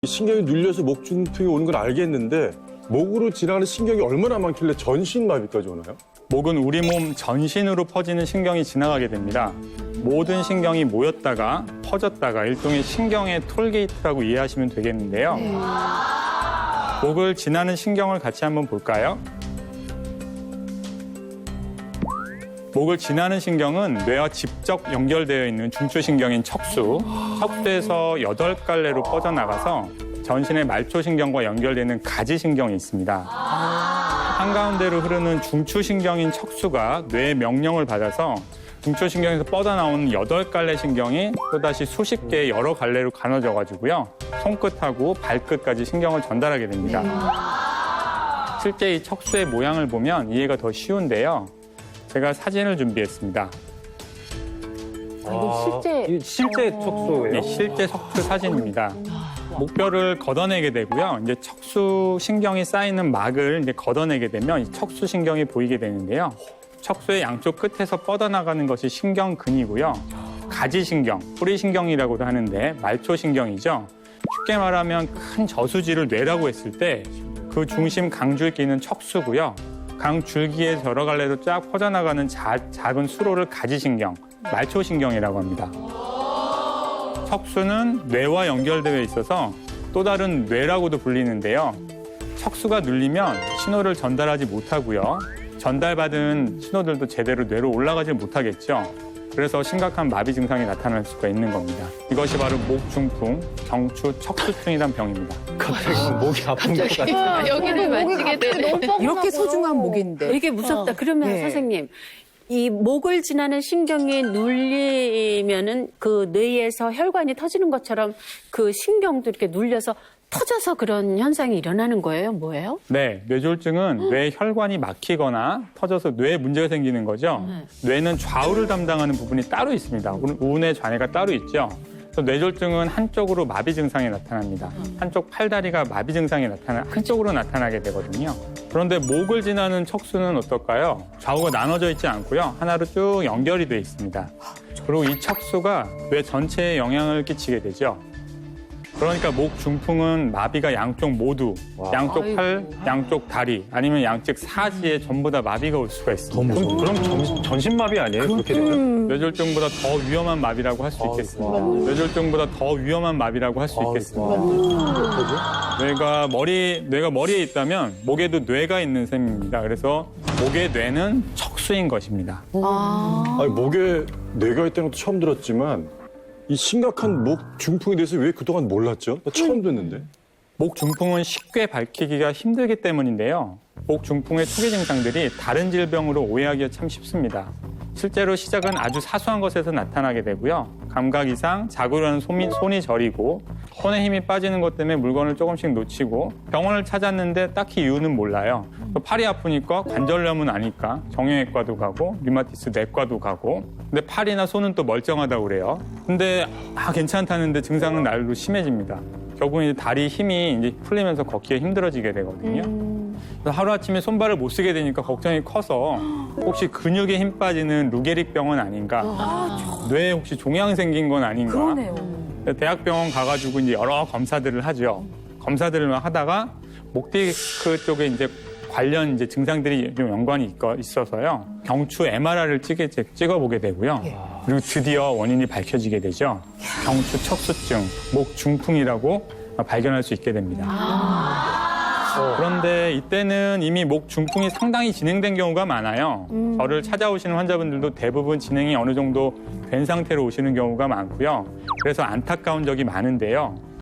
신경이 눌려서 목 중풍이 오는 건 알겠는데 목으로 지나가는 신경이 얼마나 많길래 전신마비까지 오나요? 목은 우리 몸 전신으로 퍼지는 신경이 지나가게 됩니다. 모든 신경이 모였다가 퍼졌다가 일종의 신경의 톨게이트라고 이해하시면 되겠는데요. 목을 지나는 신경을 같이 한번 볼까요? 목을 지나는 신경은 뇌와 직접 연결되어 있는 중추신경인 척수, 척수에서 8갈래로 뻗어나가서 전신의 말초신경과 연결되는 가지신경이 있습니다. 한가운데로 흐르는 중추신경인 척수가 뇌의 명령을 받아서 중추신경에서 뻗어나오는 8갈래 신경이 또다시 수십 개의 여러 갈래로 가눠져가지고요. 손끝하고 발끝까지 신경을 전달하게 됩니다. 실제 이 척수의 모양을 보면 이해가 더 쉬운데요. 제가 사진을 준비했습니다. 이거 실제 척수예요? 네, 실제 척수 사진입니다. 목뼈를 걷어내게 되고요. 이제 척수 신경이 쌓이는 막을 이제 걷어내게 되면 이 척수 신경이 보이게 되는데요. 척수의 양쪽 끝에서 뻗어나가는 것이 신경근이고요. 가지신경, 뿌리신경이라고도 하는데 말초신경이죠. 쉽게 말하면 큰 저수지를 뇌라고 했을 때 그 중심 강줄기는 척수고요. 강줄기에 여러 갈래로 쫙 퍼져나가는 작은 수로를 가지신경, 말초신경이라고 합니다. 척수는 뇌와 연결되어 있어서 또 다른 뇌라고도 불리는데요. 척수가 눌리면 신호를 전달하지 못하고요. 전달받은 신호들도 제대로 뇌로 올라가지 못하겠죠. 그래서 심각한 마비 증상이 나타날 수가 있는 겁니다. 이것이 바로 목중풍, 경추, 척수증이란 병입니다. 갑자기 목이 아픈 것 같아요. 여기를 만지게 되네. 이렇게 소중한 목인데. 되게 무섭다. 그러면 네. 선생님, 이 목을 지나는 신경이 눌리면은 그 뇌에서 혈관이 터지는 것처럼 그 신경도 이렇게 눌려서 터져서 그런 현상이 일어나는 거예요? 뭐예요? 네, 뇌졸중은 뇌 혈관이 막히거나 터져서 뇌에 문제가 생기는 거죠. 뇌는 좌우를 담당하는 부분이 따로 있습니다. 우뇌 좌뇌가 따로 있죠. 그래서 뇌졸중은 한쪽으로 마비 증상이 나타납니다. 한쪽 팔다리가 마비 증상이 한쪽으로 나타나게 되거든요. 그런데 목을 지나는 척수는 어떨까요? 좌우가 나눠져 있지 않고요. 하나로 쭉 연결이 돼 있습니다. 그리고 이 척수가 뇌 전체에 영향을 끼치게 되죠. 그러니까 목 중풍은 마비가 양쪽 모두, 양쪽 팔, 양쪽 다리, 아니면 양측 사지에 전부 다 마비가 올 수가 있습니다. 그럼 전신마비 아니에요? 그렇게 되면? 뇌졸중보다 더 위험한 마비라고 할 수 있겠습니다. 뇌졸중보다 더 위험한 마비라고 할 수 있겠습니다. 뇌가 머리에 있다면 목에도 뇌가 있는 셈입니다. 그래서 목의 뇌는 척수인 것입니다. 아니, 목에 뇌가 있다는 것도 처음 들었지만 이 심각한 목 중풍에 대해서 왜 그동안 몰랐죠? 나 처음 듣는데. 목 중풍은 쉽게 밝히기가 힘들기 때문인데요. 목 중풍의 초기 증상들이 다른 질병으로 오해하기가 참 쉽습니다. 실제로 시작은 아주 사소한 것에서 나타나게 되고요. 감각 이상, 자고 일어나는 손이 저리고 손에 힘이 빠지는 것 때문에 물건을 조금씩 놓치고 병원을 찾았는데 딱히 이유는 몰라요. 또 팔이 아프니까 관절염은 아니까 정형외과도 가고 류마티스 내과도 가고 근데 팔이나 손은 또 멀쩡하다고 그래요. 근데 괜찮다는데 증상은 날로 심해집니다. 결국은 이제 다리 힘이 이제 풀리면서 걷기가 힘들어지게 되거든요. 그래서 하루아침에 손발을 못 쓰게 되니까 걱정이 커서 혹시 근육에 힘 빠지는 루게릭 병은 아닌가? 뇌에 혹시 종양 생긴 건 아닌가? 그러네요. 대학병원 가가지고 이제 여러 검사들을 하죠. 검사들을 하다가 목 디스크 쪽에 이제 관련 이제 증상들이 좀 연관이 있어서요. 경추 MRI를 찍어보게 되고요. 그리고 드디어 원인이 밝혀지게 되죠. 경추 척수증, 목 중풍이라고 발견할 수 있게 됩니다. 그런데 이때는 이미 목 중풍이 상당히 진행된 경우가 많아요. 저를 찾아오시는 환자분들도 대부분 진행이 어느 정도 된 상태로 오시는 경우가 많고요. 그래서 안타까운 적이 많은데요.